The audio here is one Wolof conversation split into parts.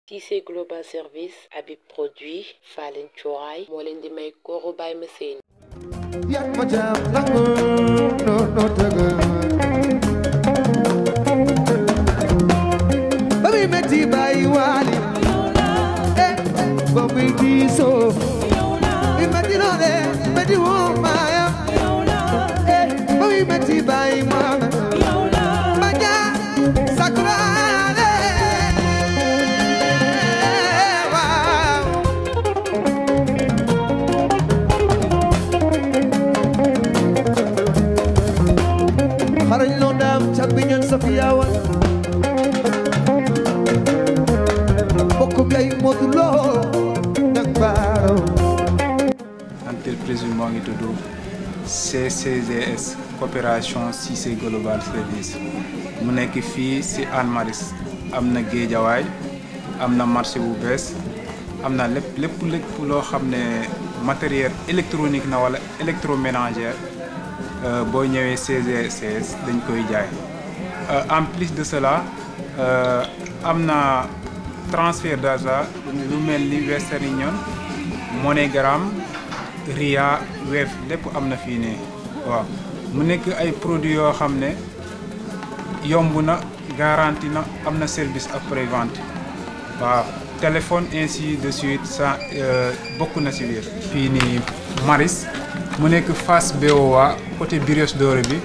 Cissé Global Service Habib Produit Falen Cuuraay moo leen di may kooru Baye Massène. yak ma jam nangu no tëgg ba muy metti bàyyi waali ba muy diisoo bi metti noone metti woo maayam ba muy metti bàyyi maama ma jaa sakuraale waaw xarañ loo daam cabbi ñan safiyawan bokk gay modu loo nag baaro entreprise bi moo ngi tudd CCGS coopération Cissé Global Service mu nekk fii ci Hann Maristes am na Géejawaay am na marché bu bees am na lépp loo xam ne matériel électronique na wala électroménager boo ñëwee CCGS dañ koy jaay en plus de cela am na transfert d'argent lu mel ni Western Union MoneyGram Ria Wave lépp am na fii nii waaw mu nekk ay produits yoo xam ne yomb na garanti na am na service après vente waaw téléphone ainsi de suite ça bokk na ci biir. fii nii Maristes mu nekk face BOA côté Brioche Dorée bi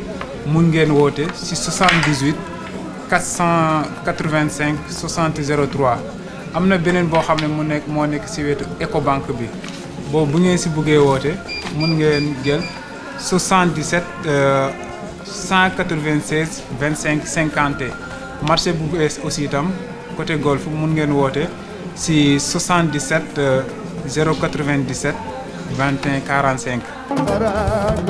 mun ngeen woote ci 78 485 60 03 am na beneen boo xam ne moo nekk ci wetu Ecobank bi boobu bu ngeen ci buggee woote mun ngeen jël 77 196 25 50 marché bu bees aussi itam côté Golf mun ngeen woote ci 77 097 21 45.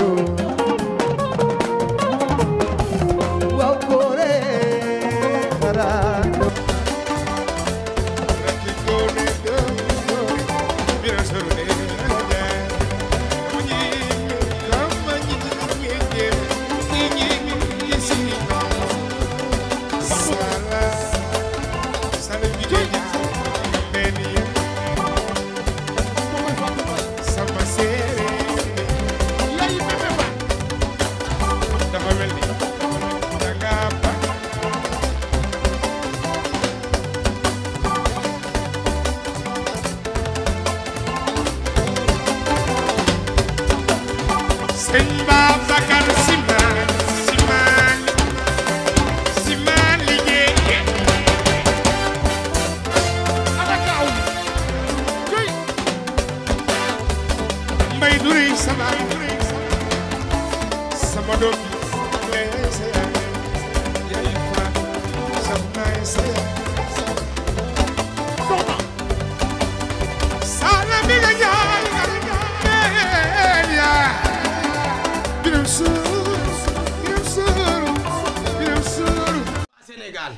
Sénégal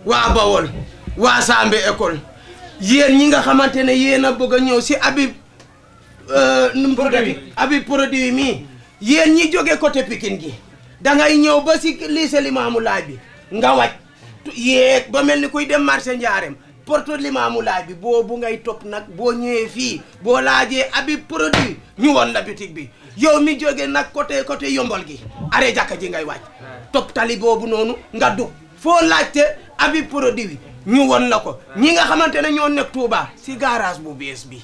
waa Bawol waa Sambe école yéen ñi nga xamante ne yéen a bëgg a ñëw ci Habib Habib produit mi yéen ñi jóge côté Pikine gi dangay ñëw ba ci lycée Limamou Laye bi nga wàcc yéeg ba mel ni kuy dem marché Ndiarème porte Limamou Laye bi boobu ngay topp nag boo ñëwee fii boo laajee Habib produit ñu won la boutique bi yow mi jóge nag côté yombol gi arrêt jàkka ji ngay wàcc topp tali boobu noonu nga dugg foo laajte Habib produit ñu won la ko ñi nga xamante ne ñoo nekk Touba ci garage bu bees bi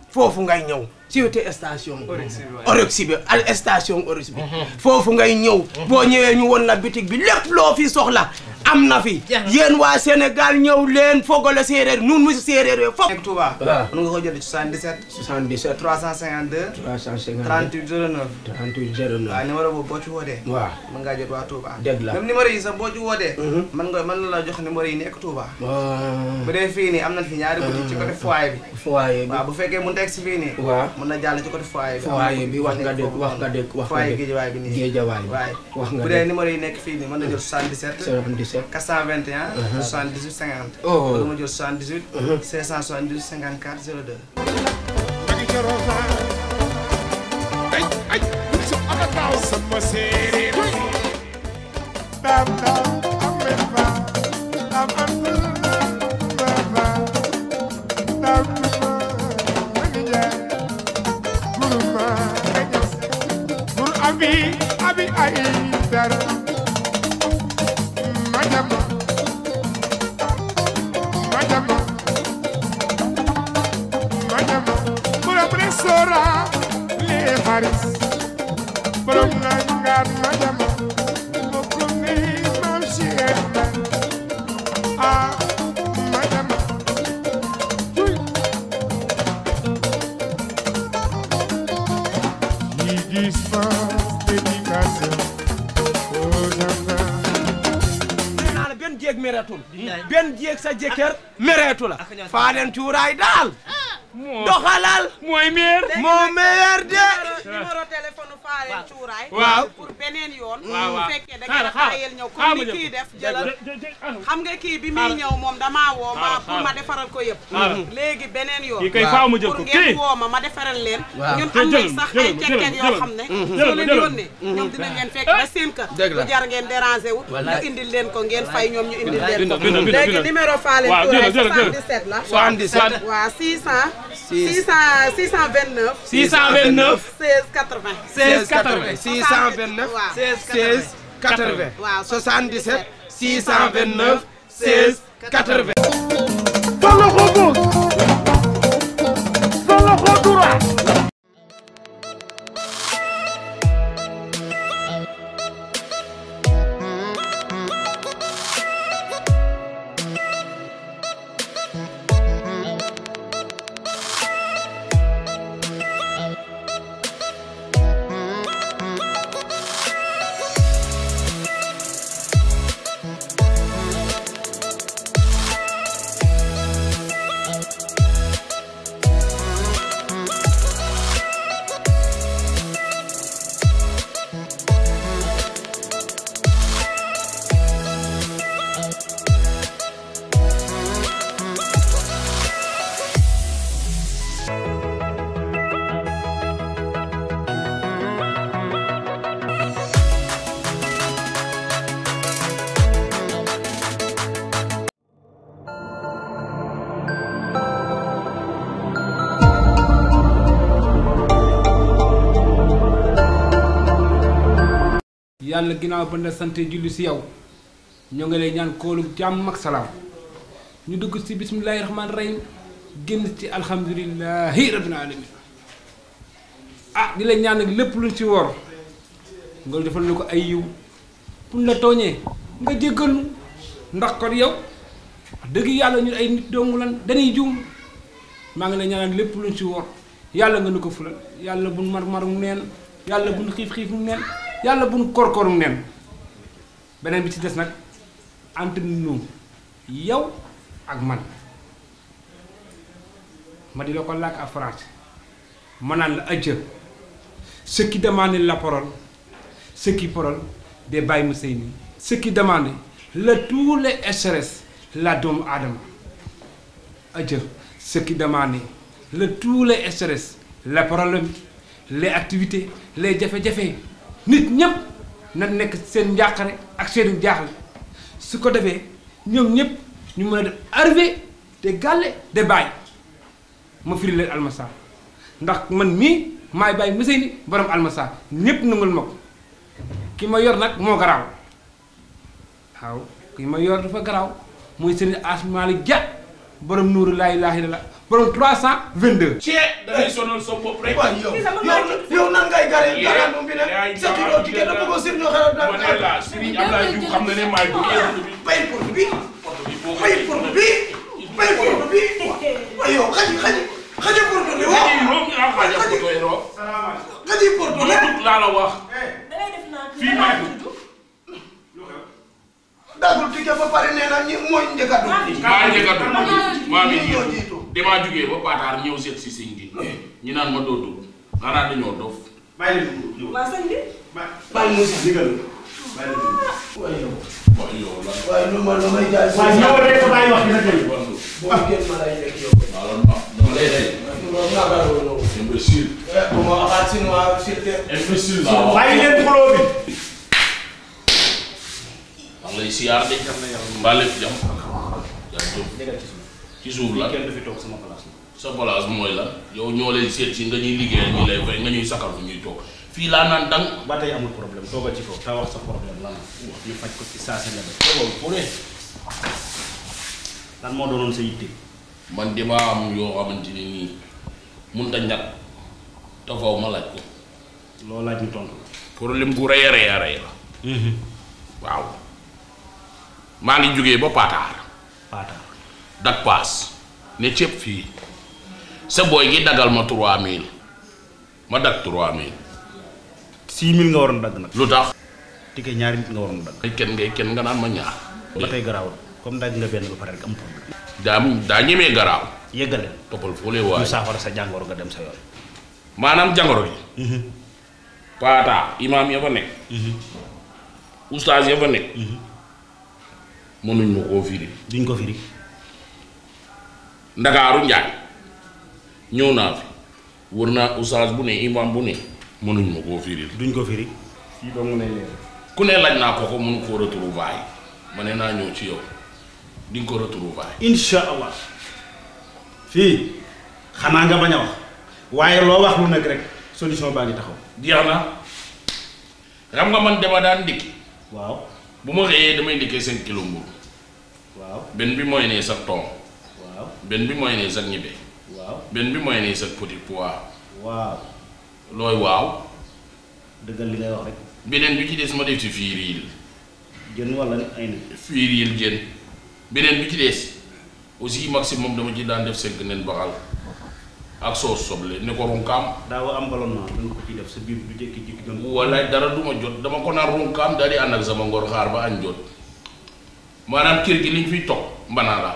foofu ngay ñëw ci wetu station Oryx bi station Oryx bi foofu ngay ñëw boo ñëwee ñu won la boutique bi lépp loo fi soxla am na fi yéen waa Sénégal ñëw leen fogole séeréer nun mu séeréer yooyu foofu nekk Touba mën nga ko jël 77 352 38 09 waaw numéro boobu boo ci wootee waaw mën ngaa jot waa Touba dëgg la même numéro yi sax boo ci wootee mën la jox numéro yi nekk Touba bu dee fii nii am na fi ñaari boutique ci côté foyer bi waaw bu fekkee mu teg si fii nii mën na jàll ci côté foyer bi wax nga dëgg foyer Géejawaay bi nii Géejawaay wax nga bu dee numéro yi nekk fii nii mën na jël 77 421 78 50 wala ma jël 78 578 54 02 sama séeréer dara Madiama Madiama Madiama borom restaurant les Haris borom nangar Madiama bokku ni mam Cheikh ah Madiama qui dispense dédicace aux enfants. naa la benn jéeg mereetul benn jéeg sa jëkkër mereetu la faa leen cuuraay daal doxalal mooy meer moo meilleur de numéro téléphone Faaleen Cuuraay waaw pour beneen yoon bu waaw. fekkee da ngeen a xaayel ñëw comme ni kii def jëlal xam nga kii bi muy ñëw moom damaa woo ma pour ma defaral ko yëpp léegi beneen yoon kii kay faaw ma jël pour ko ngeen kii woo ma defaral leen Waaw. ñun am nañ sax ay cekkeen yoo xam ne soo leen yónnee ñoom dinañ leen fekk ba seen kër Dëgg la. du jar ngeen déranger wu ñu indil leen ko ngeen fay ñoom ñu indil leen ko Bindal, bindal, léegi bindal. numéro Faaleen Waaw, Cuuraay jëlal, jëlal. 77 la 77 waaw 629 629 16 80 16 80 629 waaw. 16 80 waaw 77 629 16 80 Solo Khobos Solo Khodura yàlla ginnaaw ba na sante julli si yow ñoo ngi lay ñaan koolu jàmm ak salaam ñu dugg si bismillahi rahmaani rahim génn ci alhamdulillahi rabbil alamin ah di la ñaan nag lépp luñ ci woor nga defal ñu ko ay yiw pour la tooñee nga jéggal nu ndax kon yow dëgg yàlla ñun ay nit doomu lan dañuy juum maa ngi lay ñaanal lépp luñ ci woor yàlla nga nu ko fulal yàlla buñ mar-marum neen yàlla buñ xiif-xiifum neen yàlla buñ korkorum neen beneen bi ci des nag entre nous yow ak man ma di la ko làkk en français ma naan la adieu ceux qui demandent la parole ceux qui parlent des Baye Mousseini ceux qui demandent le tous les SRS la doomu aadama adieu ceux qui demandent le tous les SRS les problèmes les activités les jafe-jafe nit ñëpp na nekk seen njàqare ak seen jaaxle su ko defee ñoom ñëpp ñu mën a def arrivé te gàlle de bàyyi ma firi leen almasa ndax man mii maay Baye Mousseini borom almasa ñëpp nangul ma ko ki ma yor nag moo garaaw waaw ki ma yor dafa garaaw muy sëriñ Asmaali Dia borom nuuru laa ilaaha illallaah borom 322. da ngay sonal sa bopp rek waaw yow nan ngay gare garaandu bi ne sa kilo ticket la bëgg a sir ñoo xelal ma ne la Serigne Abdoulaye Diouf xam na ne maay bu bay porte bi bay porte bi bay porte bi waaye yow xaji porte bi waaw xaji porte bi laa la wax fii may daagul ticket ba pare nee na ñi mooy njëkk a dugg maa njëkk a dugg maa ngi ñoo jiitu jiitu damaa jugee ba Pataar ñëw seet si sëñ bi ñu naan ma doo dugg xanaa dañoo dof bàyyi mu si digal waaye yow waaye yow la waaye lu may jaay waaye ñëw rek sa bàyyi wax dina jël bu kenn ma lay nekk yow dama lay day imbécile bu ma waxaat si noir s'il te imbécile la bàyyi leen xuloo bi. maa ngi lay siyaar de mbaa lépp jam yaa ci suuf la kenn du fi toog sama place la. sa place mooy la yow ñoo lay seet si nga ñuy liggéeyal ñu lay fay nga ñuy sakal fu ñuy toog fii laa naan dang ba tey amul problème toogal ci kaw ta wax sa problème lan wax ñu faj ko ci saa si la def loolu fu ne lan moo doonoon sa yitte man dama am yoo xamante ni nii mun ta ñàkk te faw ma laaj ko loo laaj ñu tontu problème gu rëy a rëy a rëy la waaw maa ngi jógee ba Pataar dak paas ne ceeb fii sa booy gi dagal ma 3000 ma dag 3000 6000 nga waroon dagg nag lu tax ticket ñaari nit nga waroon dagg kenn nga naan ma ñaar ba tey garaawul comme dagg nga benn ba pare rek am problème daa ñemee garaaw yëggale toppal foo lee waay ñu saafara sa jàngoro nga dem sa yoon maanaam jàngoro gi Pata imaam ya fa nekk oustaz ya fa nekk mënuñ ma koo firi duñ ko firi Ndakaaru Njaay ñëw naa fi wër naa oustaz bu ne imaam bu ne mënuñ ma koo firi duñ ko firi fii dong lay leer ku ne laaj naa ko mënu koo retrouvaille ma ne naa ñëw ci yow di nga ko retrouvaille insha allah fii xanaa nga bañ a wax waaye loo wax lu nekk rek solution baa ngi taxaw jeex na xam nga man dama daan ndikki waaw bu ma xëyee damay ndikkee 5 kilo mburu waaw benn bi mooy ne sax ton waaw benn bi mooy ne sax ñibe waaw benn bi mooy ne sax petit pois waaw looy waaw dëggal li ngay wax rek beneen bi ci des ma def ci fiiriil jën wala ay nit fiiriil jën beneen bi ci des aussi maximum dama ci daan def 5 nen baxal ak soos soble ne ko ronkaam daaw am ballonnement dañ ko ci def sa biir du jékki-jékki doon wala dara duma jot dama ko naan ronkaam daal di ànd ak sama ngor xaar ba añ jot maanaam kër gi liñ fiy toog mbanaa la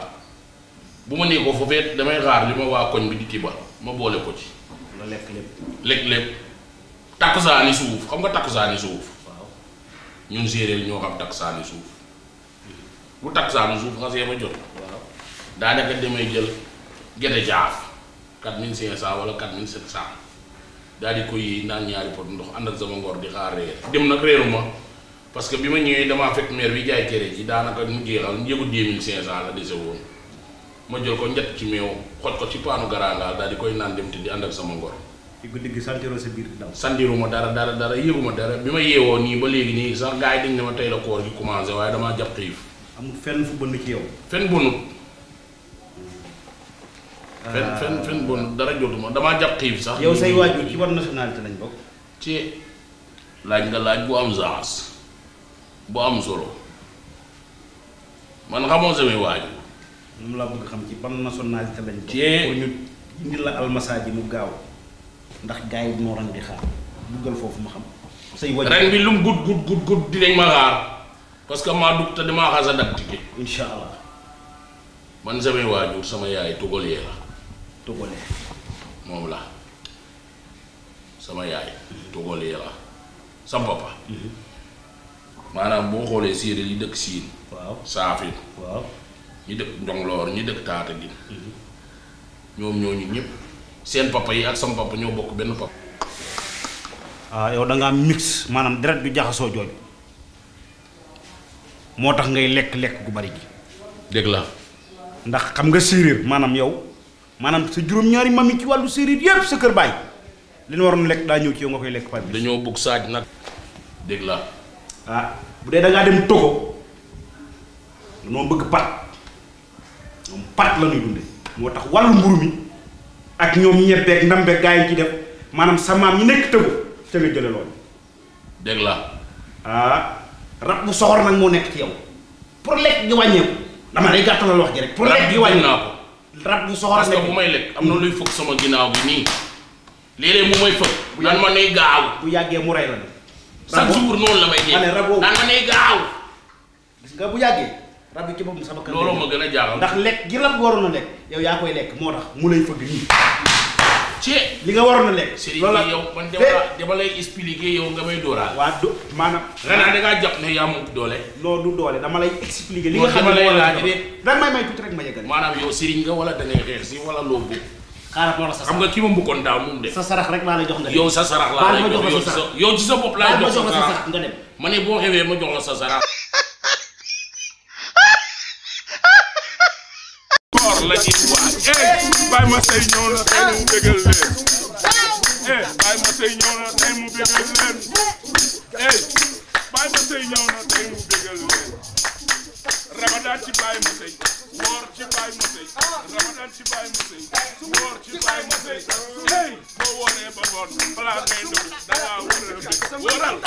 bu ma nee ko foofee damay xaar li ma waa koñ bi di tiba ma boole ko ci la lekk lépp takkusaani suuf xam nga takkusaani suuf waaw ñun séeréer ñoo xam takkusaani suuf bu takkusaani suuf nga see ma jot waaw daanaka damay jël gerte jaaf 4500 wala 4700 daal di ko yi naan ñaari pot ndox ànd ak sama ngor di xaar reer dem nag reeruma parce que bi ma ñëwee damaa fekk maire bi jaay cere ji daanaka mu jeexal njëgu 2500 la dese woon ma jël ko njett ci meew xoj ko ci paanu garangaal daal di koy naan dem te di ànd ak sama ngor ci guddi gi santiroo sa biir di daw sandiruma dara yëguma dara bi ma yeewoo nii ba léegi nii sax gars yi dañ ne ma tey la koor gi commencé waaye damaa jàpp xiif amul fenn fu bënn ci yow fenn bonut fen bon dara jotuma damaa jàpp xiif sax yow say waajur ci war nationalité lañ bokk ci laaj nga laaj bu am chance bu am solo man xamoo samay waajur moom laa bëgg xam ci ban nationalité lañ bokk ci pour ñu indi la almasaaji mu gaaw ndax gars yi moo rang di xaar duggal foofu ma xam say waajur ren bi lum gudd dinañ ma xaar parce que maa dugg te damaa xas a dak tike insha allah man samay waajur sama yaay tugalee la togole moom la sama yaay tugalee la sama papa maanaam boo xoolee séeréer yi dëkk siin waaw saafin waaw ñi dëkk njongloor ñi dëkk taata gi ñoom ñooñu ñëpp seen papa yi ak sama papa ñoo bokk benn papa ah yow da ngaa mix maanaam deret du jaxasoo jooju moo tax ngay lekk gu bari gi dégg la ndax xam nga séeréer maanaam yow maanaam sa juróom-ñaari mami ci wàllu séeréer yépp sa kër baay li ñu waroon lekk daa ñëw ci yow nga koy lekk par bi dañoo bugg saaj nag dégg la ah bu dee da ngaa dem Togo dañoo bëgg pat ñoom pat la ñuy dunde moo tax wàllu mburu mi ak ñoom ñebbeeg ndambeeg gaa yi ci def maanaam sa maam ñi nekk Togo ca nga jële loolu dégg la ah rab bu soxor nag moo nekk ci yow pour lekk gi wàññeeku dama lay gàttalal wax ji rek pour lekk gi wàññeeku naa ko rab bu soxor parce que bu may lekk am na luy fëgg sama ginnaaw bi nii léeg-léeg mu may fëgg naan ma ne gaaw bu yàggee mu rey la de chaque jour noonu la may dee naan ma ne gaaw gis nga bu yàggee rab yi ci boppam sama kër looloo ma gën a jaaxal ndax lekk gi rab waroon a lekk yow yaa koy lekk moo tax mu lay fëgg nii ci li nga waroon a lekk loolu yow man dama lay expliquer yow nga may dóoraal waa do maanaam xanaa da ngaa jàpp ne yaa mu doole non du doole dama lay expliquer li nga xam ne lay laaj de danga may tuuti rek ma yeggal maanaam yow sëriñ nga wala da ngay xeex si wala loo bëgg xaaral ma la sa xam nga ki ma mbukkoon daaw moom de sa sarax rek laa lay jox nga dem yow sa sarax laa lay jox yow ci sa bopp laa jox sa sarax nga dem ma ne boo xewee ma jox la sa sarax la ñuy wax bàyyi ma say ñëw na tey ñu bégal leen Baye ma sey ñëw na tey mu bégal leen Baye ma sey ñëw na tey mu bégal leen Ramadan ci Baye ma sey woor ci Baye ma sey Ramadan ci Baye ma sey woor ci Baye ma sey boo wooree ba ngoon balaa ngay dugg da ngaa war a wóoral